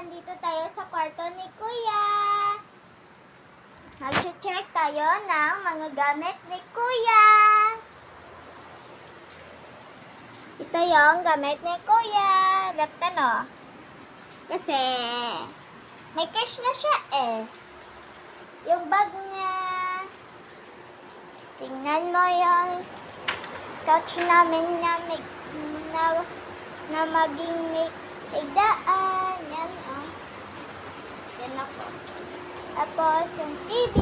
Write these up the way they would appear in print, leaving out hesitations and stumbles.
andito tayo sa kwarto ni Kuya. Mag-check tayo ng mga gamit ni Kuya. Ito yung gamit ni Kuya. Laptan o. Kasi may cash na siya eh. Yung bag niya. Tingnan mo yung couch namin na maging may daan. Yan o. Yan ako. Tapos yung TV.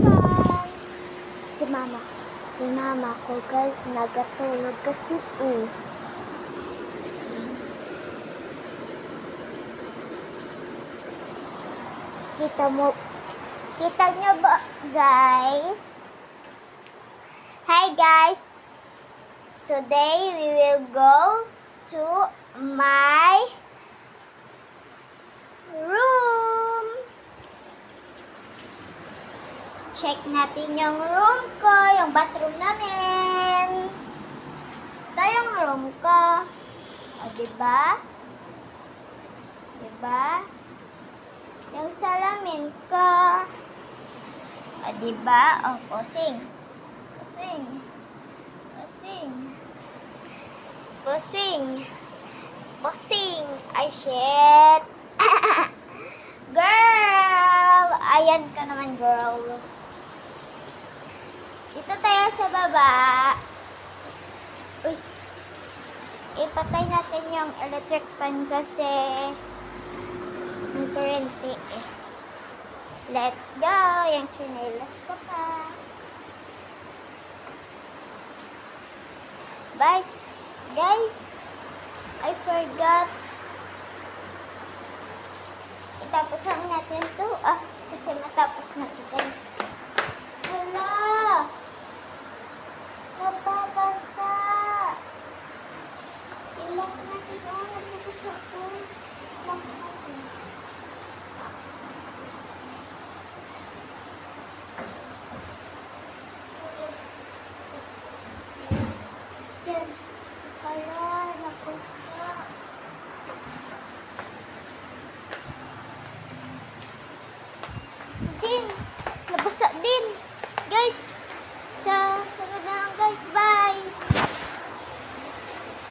Yan. Si mama ko guys, nagatulog kasi eh. Kita nyo ba guys? Hi guys! Today we will go to my room. Check natin yung room ko, yung bathroom namin. Ito yung room ko. O, diba? Diba? Yung salamin ko. O, diba? O, posing. Posing. Posing. Posing. Posing. Ay, shit. Girl! Ayan ka naman, girl. Dito tayo sa baba. Uy. Ipatay natin yung electric fan kasi may kurente eh. Let's go! Yung chinelas ko pa. Bye, guys.